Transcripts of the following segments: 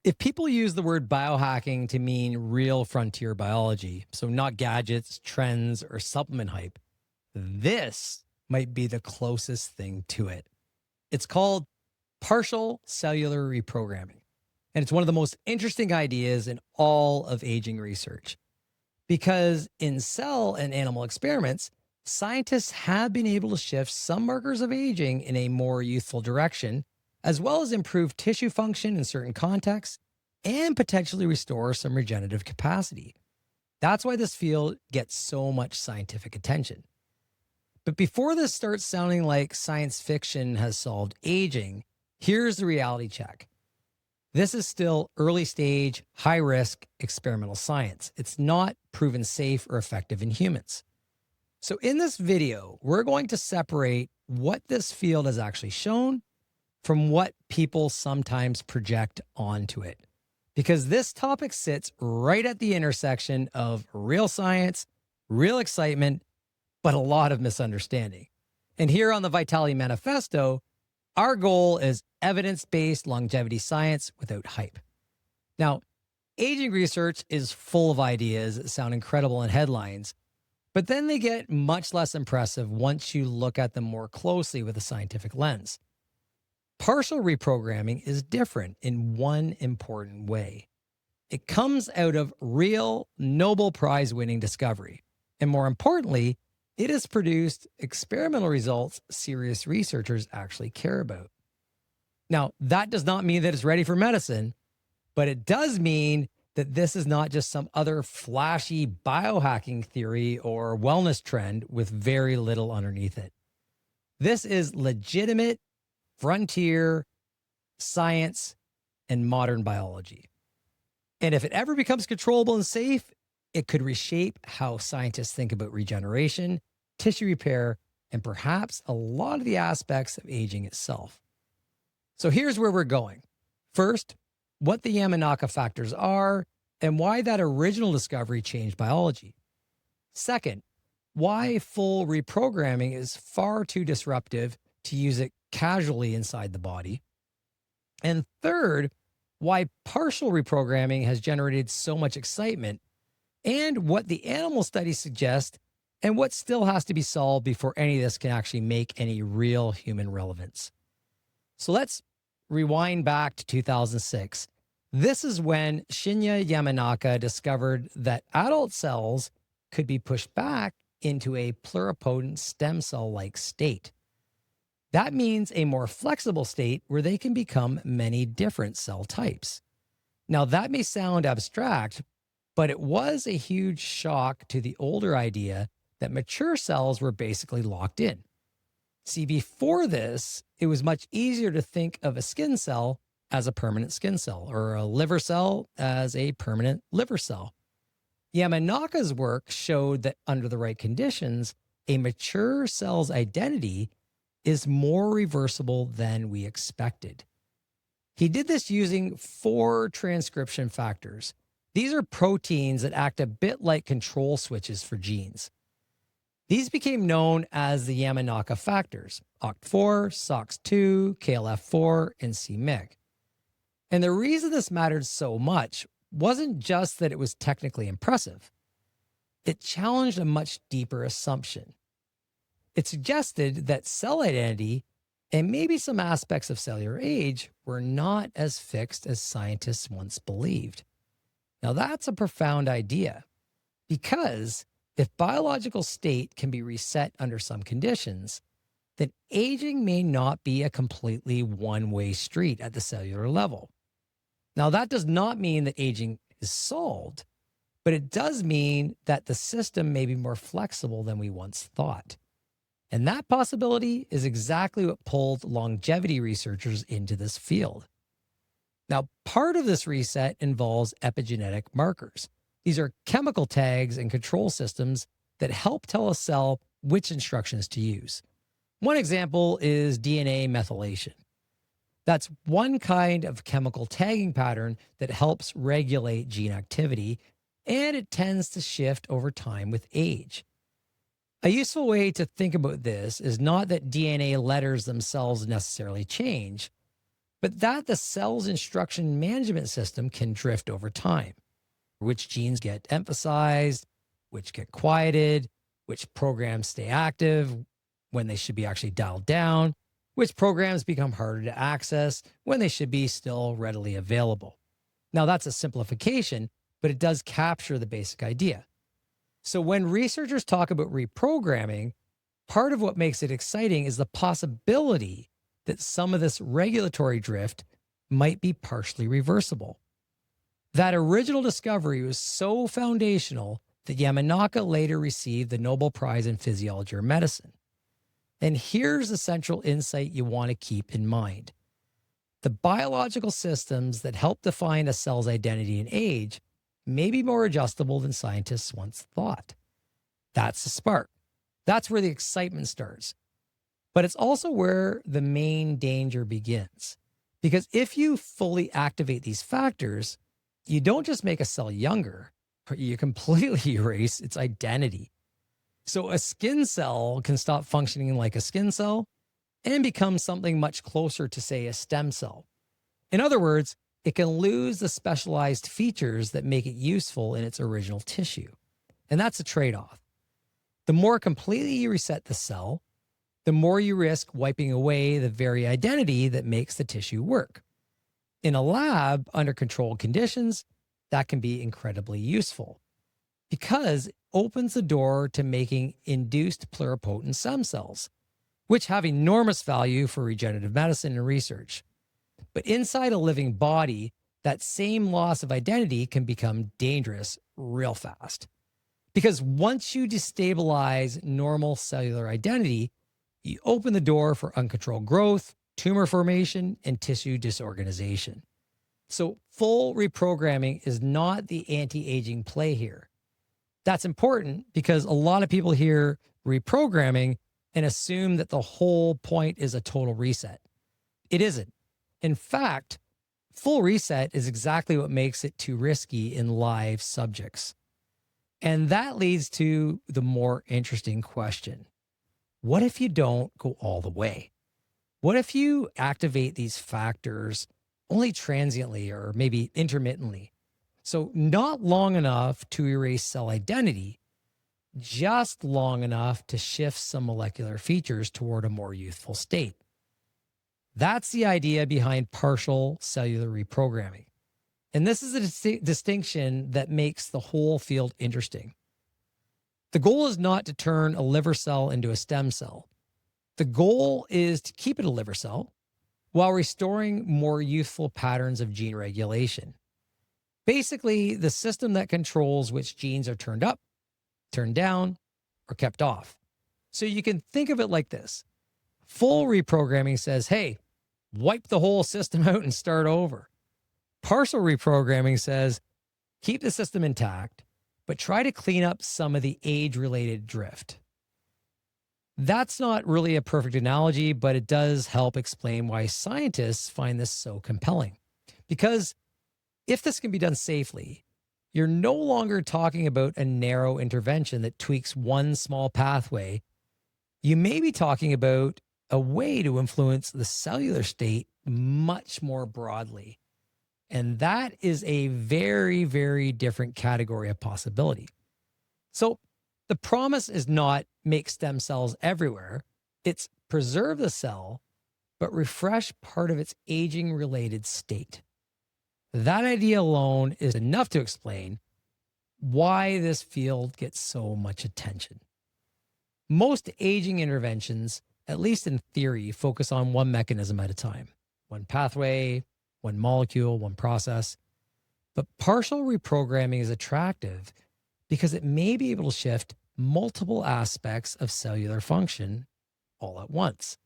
If people use the word biohacking to mean real frontier biology, so not gadgets, trends, or supplement hype, this might be the closest thing to it. It's called partial cellular reprogramming. And it's one of the most interesting ideas in all of aging research. Because in cell and animal experiments, scientists have been able to shift some markers of aging in a more youthful direction, as well as improve tissue function in certain contexts and potentially restore some regenerative capacity. That's why this field gets so much scientific attention. But before this starts sounding like science fiction has solved aging, here's the reality check. This is still early stage, high risk experimental science. It's not proven safe or effective in humans. So, in this video, we're going to separate what this field has actually shown from what people sometimes project onto it. Because this topic sits right at the intersection of real science, real excitement, but a lot of misunderstanding. And here on the Vitality Manifesto, our goal is evidence-based longevity science without hype. Now, aging research is full of ideas that sound incredible in headlines, but then they get much less impressive once you look at them more closely with a scientific lens. Partial reprogramming is different in one important way. It comes out of real Nobel Prize-winning discovery. And more importantly, it has produced experimental results serious researchers actually care about. Now, that does not mean that it's ready for medicine, but it does mean that this is not just some other flashy biohacking theory or wellness trend with very little underneath it. This is legitimate frontier science and modern biology. And if it ever becomes controllable and safe, it could reshape how scientists think about regeneration, tissue repair, and perhaps a lot of the aspects of aging itself. So here's where we're going. First, what the Yamanaka factors are and why that original discovery changed biology. Second, why full reprogramming is far too disruptive to use it casually inside the body. And third, why partial reprogramming has generated so much excitement and what the animal studies suggest and what still has to be solved before any of this can actually make any real human relevance. So let's rewind back to 2006. This is when Shinya Yamanaka discovered that adult cells could be pushed back into a pluripotent stem cell-like state. That means a more flexible state where they can become many different cell types. Now, that may sound abstract, but it was a huge shock to the older idea that mature cells were basically locked in. See, before this, it was much easier to think of a skin cell as a permanent skin cell or a liver cell as a permanent liver cell. Yamanaka's work showed that under the right conditions, a mature cell's identity is more reversible than we expected. He did this using 4 transcription factors. These are proteins that act a bit like control switches for genes. These became known as the Yamanaka factors, OCT4, SOX2, KLF4, and c-MYC. And the reason this mattered so much wasn't just that it was technically impressive. It challenged a much deeper assumption. It suggested that cell identity and maybe some aspects of cellular age were not as fixed as scientists once believed. Now, that's a profound idea because if biological state can be reset under some conditions, then aging may not be a completely one-way street at the cellular level. Now, that does not mean that aging is solved, but it does mean that the system may be more flexible than we once thought. And that possibility is exactly what pulled longevity researchers into this field. Now, part of this reset involves epigenetic markers. These are chemical tags and control systems that help tell a cell which instructions to use. One example is DNA methylation. That's one kind of chemical tagging pattern that helps regulate gene activity, and it tends to shift over time with age. A useful way to think about this is not that DNA letters themselves necessarily change, but that the cell's instruction management system can drift over time. Which genes get emphasized, which get quieted, which programs stay active when they should be actually dialed down, which programs become harder to access when they should be still readily available. Now, that's a simplification, but it does capture the basic idea. So when researchers talk about reprogramming, part of what makes it exciting is the possibility that some of this regulatory drift might be partially reversible. That original discovery was so foundational that Yamanaka later received the Nobel Prize in Physiology or Medicine. And here's the central insight you want to keep in mind. The biological systems that help define a cell's identity and age may be more adjustable than scientists once thought. That's the spark. That's where the excitement starts. But it's also where the main danger begins. Because if you fully activate these factors, you don't just make a cell younger, you completely erase its identity. So a skin cell can stop functioning like a skin cell and become something much closer to, say, a stem cell. In other words, it can lose the specialized features that make it useful in its original tissue. And that's a trade-off. The more completely you reset the cell, the more you risk wiping away the very identity that makes the tissue work. In a lab, under controlled conditions, that can be incredibly useful because it opens the door to making induced pluripotent stem cells, which have enormous value for regenerative medicine and research. But inside a living body, that same loss of identity can become dangerous real fast. Because once you destabilize normal cellular identity, you open the door for uncontrolled growth, tumor formation, and tissue disorganization. So full reprogramming is not the anti-aging play here. That's important because a lot of people hear reprogramming and assume that the whole point is a total reset. It isn't. In fact, full reset is exactly what makes it too risky in live subjects. And that leads to the more interesting question. What if you don't go all the way? What if you activate these factors only transiently or maybe intermittently? So not long enough to erase cell identity, just long enough to shift some molecular features toward a more youthful state. That's the idea behind partial cellular reprogramming. And this is a distinction that makes the whole field interesting. The goal is not to turn a liver cell into a stem cell. The goal is to keep it a liver cell while restoring more youthful patterns of gene regulation. Basically, the system that controls which genes are turned up, turned down, or kept off. So you can think of it like this. Full reprogramming says, hey, wipe the whole system out and start over. Partial reprogramming says, keep the system intact, but try to clean up some of the age-related drift. That's not really a perfect analogy, but it does help explain why scientists find this so compelling. Because if this can be done safely, you're no longer talking about a narrow intervention that tweaks one small pathway. You may be talking about a way to influence the cellular state much more broadly. And that is a very, very different category of possibility. So the promise is not make stem cells everywhere. It's preserve the cell, but refresh part of its aging-related state. That idea alone is enough to explain why this field gets so much attention. Most aging interventions, at least in theory, focus on one mechanism at a time, one pathway, one molecule, one process. But partial reprogramming is attractive because it may be able to shift multiple aspects of cellular function all at once.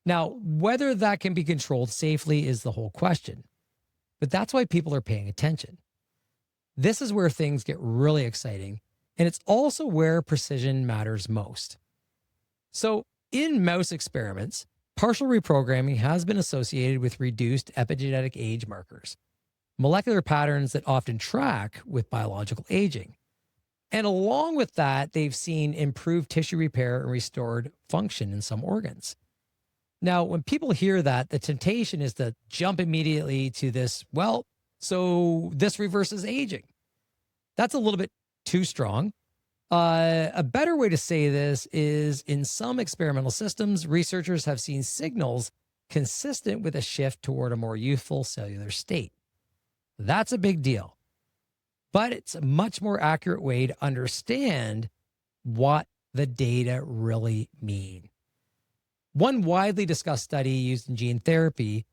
Now, whether that can be controlled safely is the whole question, but that's why people are paying attention. This is where things get really exciting, and it's also where precision matters most. So in mouse experiments, partial reprogramming has been associated with reduced epigenetic age markers, molecular patterns that often track with biological aging. And along with that, they've seen improved tissue repair and restored function in some organs. Now, when people hear that, the temptation is to jump immediately to this, well, so this reverses aging. That's a little bit too strong. A better way to say this is in some experimental systems, researchers have seen signals consistent with a shift toward a more youthful cellular state. That's a big deal, but it's a much more accurate way to understand what the data really mean. One widely discussed study used in gene therapy,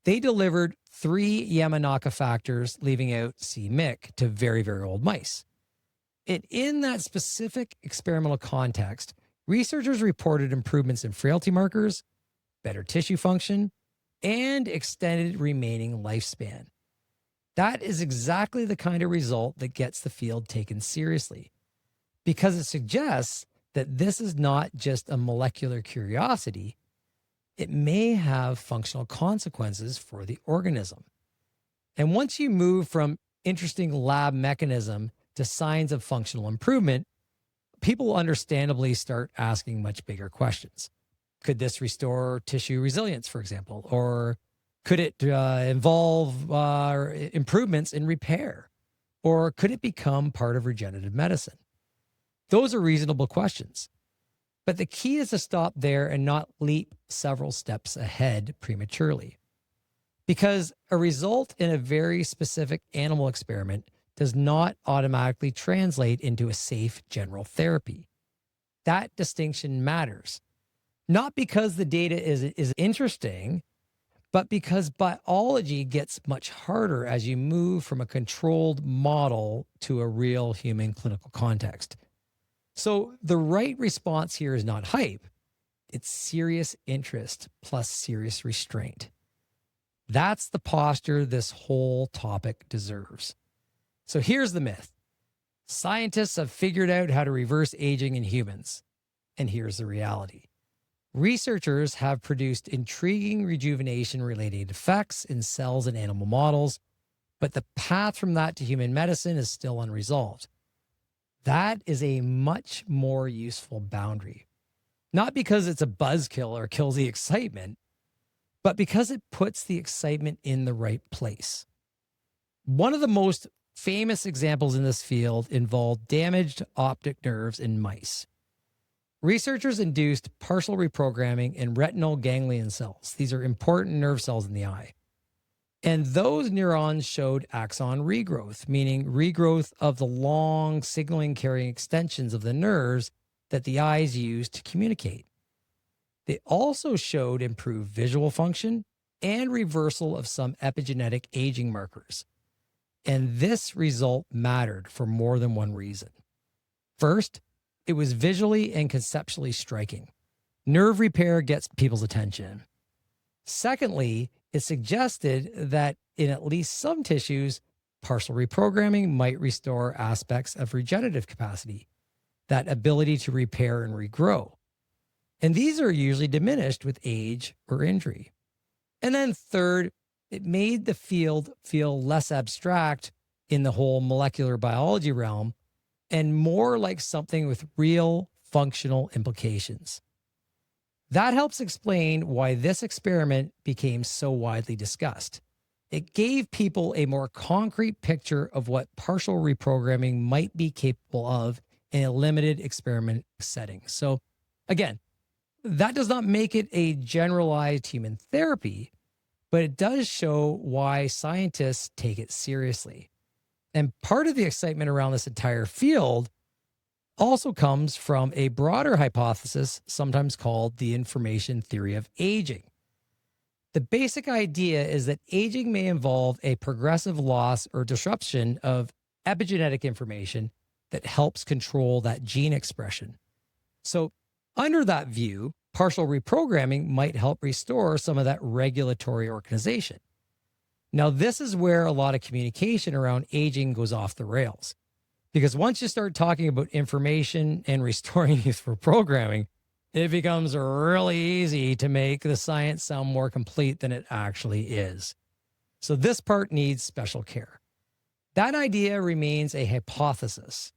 they delivered 3 Yamanaka factors, leaving out c-MYC, to very, very old mice. And in that specific experimental context, researchers reported improvements in frailty markers, better tissue function, and extended remaining lifespan. That is exactly the kind of result that gets the field taken seriously, because it suggests that this is not just a molecular curiosity. It may have functional consequences for the organism. And once you move from interesting lab mechanism to signs of functional improvement, people understandably start asking much bigger questions. Could this restore tissue resilience, for example? Or could it involve improvements in repair? Or could it become part of regenerative medicine? Those are reasonable questions. But the key is to stop there and not leap several steps ahead prematurely. Because a result in a very specific animal experiment does not automatically translate into a safe general therapy. That distinction matters. Not because the data is interesting, but because biology gets much harder as you move from a controlled model to a real human clinical context. So the right response here is not hype. It's serious interest plus serious restraint. That's the posture this whole topic deserves. So here's the myth. Scientists have figured out how to reverse aging in humans. And here's the reality. Researchers have produced intriguing rejuvenation-related effects in cells and animal models, but the path from that to human medicine is still unresolved. That is a much more useful boundary. Not because it's a buzzkill or kills the excitement, but because it puts the excitement in the right place. One of the most famous examples in this field involved damaged optic nerves in mice. Researchers induced partial reprogramming in retinal ganglion cells. These are important nerve cells in the eye. And those neurons showed axon regrowth, meaning regrowth of the long signaling carrying extensions of the nerves that the eyes use to communicate. They also showed improved visual function and reversal of some epigenetic aging markers. And this result mattered for more than one reason. First, it was visually and conceptually striking. Nerve repair gets people's attention. Secondly, it suggested that in at least some tissues, partial reprogramming might restore aspects of regenerative capacity, that ability to repair and regrow. And these are usually diminished with age or injury. And then third, it made the field feel less abstract in the whole molecular biology realm and more like something with real functional implications. That helps explain why this experiment became so widely discussed. It gave people a more concrete picture of what partial reprogramming might be capable of in a limited experiment setting. So again, that does not make it a generalized human therapy, but it does show why scientists take it seriously. And part of the excitement around this entire field also comes from a broader hypothesis, sometimes called the information theory of aging. The basic idea is that aging may involve a progressive loss or disruption of epigenetic information that helps control that gene expression. So under that view, partial reprogramming might help restore some of that regulatory organization. Now, this is where a lot of communication around aging goes off the rails. Because once you start talking about information and restoring youthful programming, it becomes really easy to make the science sound more complete than it actually is. So this part needs special care. That idea remains a hypothesis.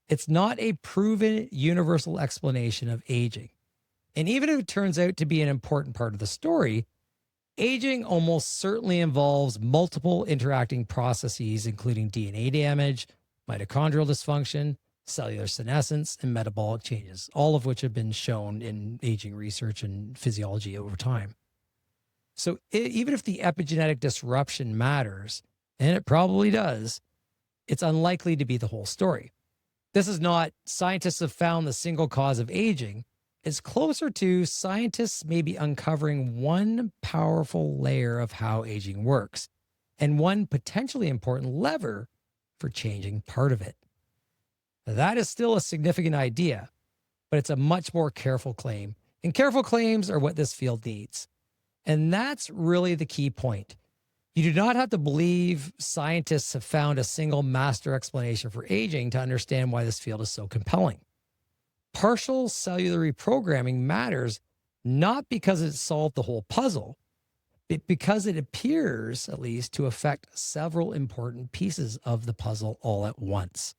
It's not a proven universal explanation of aging. And even if it turns out to be an important part of the story, aging almost certainly involves multiple interacting processes, including DNA damage, mitochondrial dysfunction, cellular senescence, and metabolic changes, all of which have been shown in aging research and physiology over time. So even if the epigenetic disruption matters, and it probably does, it's unlikely to be the whole story. This is not scientists have found the single cause of aging. It's closer to scientists maybe uncovering one powerful layer of how aging works and one potentially important lever for changing part of it. That is still a significant idea, but it's a much more careful claim. And careful claims are what this field needs. And that's really the key point. You do not have to believe scientists have found a single master explanation for aging to understand why this field is so compelling. Partial cellular reprogramming matters not because it solved the whole puzzle, but because it appears, at least, to affect several important pieces of the puzzle all at once.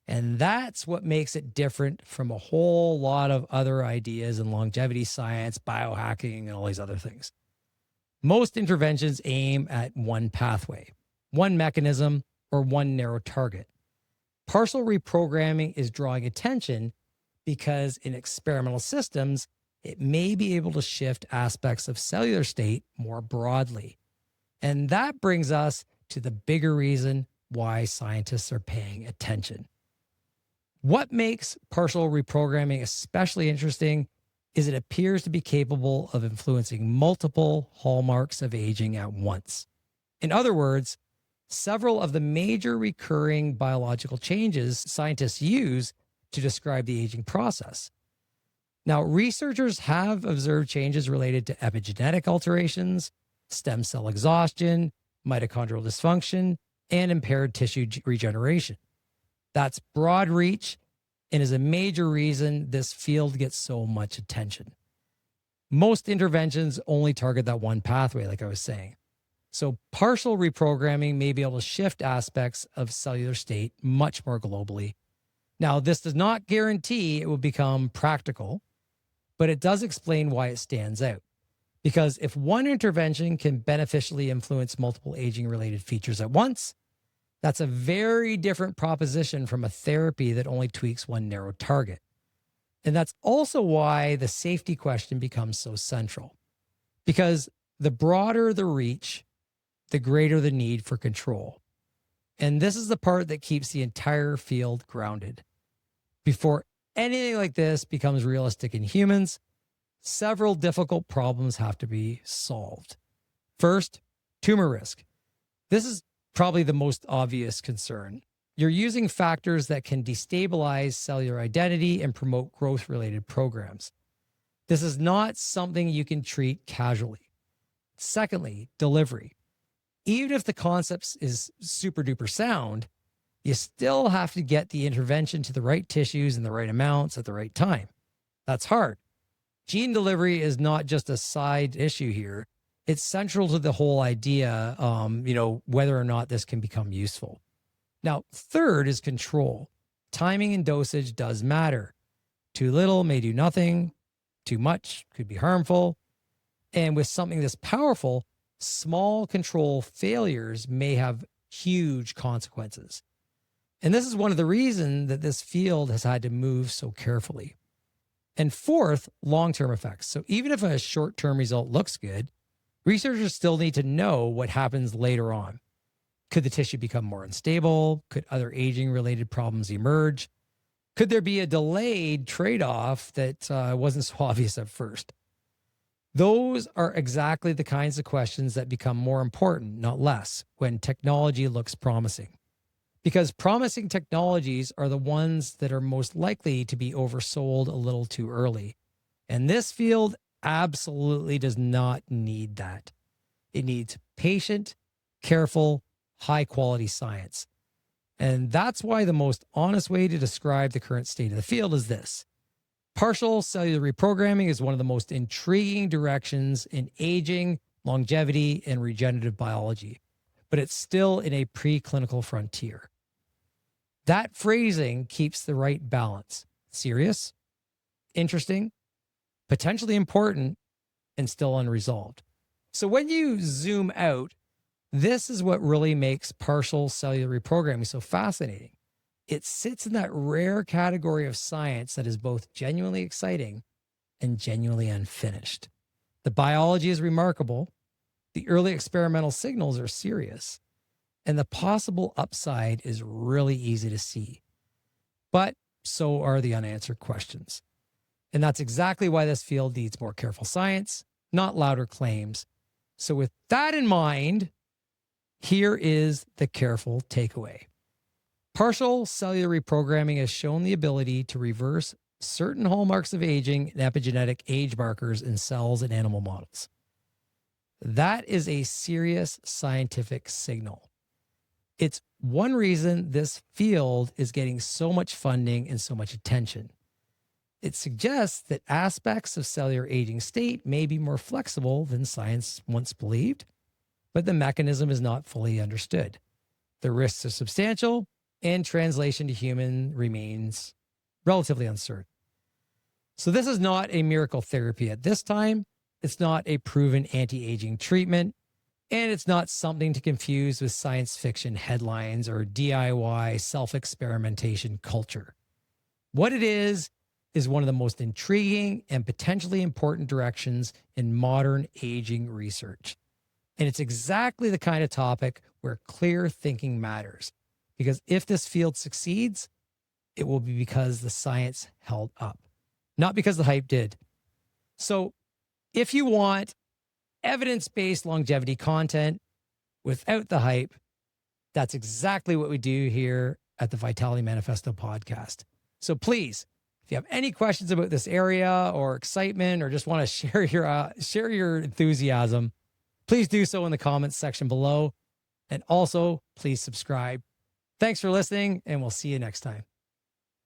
And that's what makes it different from a whole lot of other ideas in longevity science, biohacking, and all these other things. Most interventions aim at one pathway, one mechanism, or one narrow target. Partial reprogramming is drawing attention because in experimental systems, it may be able to shift aspects of cellular state more broadly. And that brings us to the bigger reason why scientists are paying attention. What makes partial reprogramming especially interesting is it appears to be capable of influencing multiple hallmarks of aging at once. In other words, several of the major recurring biological changes scientists use to describe the aging process. Now, researchers have observed changes related to epigenetic alterations, stem cell exhaustion, mitochondrial dysfunction, and impaired tissue regeneration. That's broad reach and is a major reason this field gets so much attention. Most interventions only target that one pathway, like I was saying. So partial reprogramming may be able to shift aspects of cellular state much more globally. Now, this does not guarantee it will become practical, but it does explain why it stands out. Because if one intervention can beneficially influence multiple aging-related features at once, that's a very different proposition from a therapy that only tweaks one narrow target. And that's also why the safety question becomes so central. Because the broader the reach, the greater the need for control. And this is the part that keeps the entire field grounded. Before anything like this becomes realistic in humans, several difficult problems have to be solved. First, tumor risk. This is probably the most obvious concern. You're using factors that can destabilize cellular identity and promote growth-related programs. This is not something you can treat casually. Secondly, delivery. Even if the concept is super duper sound, you still have to get the intervention to the right tissues in the right amounts at the right time. That's hard. Gene delivery is not just a side issue here. It's central to the whole idea, whether or not this can become useful. Now, third is control. Timing and dosage does matter. Too little may do nothing. Too much could be harmful. And with something this powerful, small control failures may have huge consequences. And this is one of the reasons that this field has had to move so carefully. And fourth, long-term effects. So even if a short-term result looks good, researchers still need to know what happens later on. Could the tissue become more unstable? Could other aging-related problems emerge? Could there be a delayed trade-off that wasn't so obvious at first? Those are exactly the kinds of questions that become more important, not less, when technology looks promising. Because promising technologies are the ones that are most likely to be oversold a little too early. And this field absolutely does not need that. It needs patient, careful, high-quality science. And that's why the most honest way to describe the current state of the field is this. Partial cellular reprogramming is one of the most intriguing directions in aging, longevity, and regenerative biology, but it's still in a preclinical frontier. That phrasing keeps the right balance. Serious, interesting, potentially important, and still unresolved. So when you zoom out, this is what really makes partial cellular reprogramming so fascinating. It sits in that rare category of science that is both genuinely exciting and genuinely unfinished. The biology is remarkable, the early experimental signals are serious, and the possible upside is really easy to see. But so are the unanswered questions. And that's exactly why this field needs more careful science, not louder claims. So with that in mind, here is the careful takeaway. Partial cellular reprogramming has shown the ability to reverse certain hallmarks of aging and epigenetic age markers in cells and animal models. That is a serious scientific signal. It's one reason this field is getting so much funding and so much attention. It suggests that aspects of cellular aging state may be more flexible than science once believed, but the mechanism is not fully understood. The risks are substantial, and translation to human remains relatively uncertain. So this is not a miracle therapy at this time. It's not a proven anti-aging treatment, and it's not something to confuse with science fiction headlines or DIY self-experimentation culture. What it is one of the most intriguing and potentially important directions in modern aging research. And it's exactly the kind of topic where clear thinking matters. Because if this field succeeds, it will be because the science held up, not because the hype did. So if you want evidence-based longevity content without the hype, that's exactly what we do here at the Vitality Manifesto podcast. So please, if you have any questions about this area or excitement or just want to share your enthusiasm, please do so in the comments section below. And also, please subscribe. Thanks for listening, and we'll see you next time.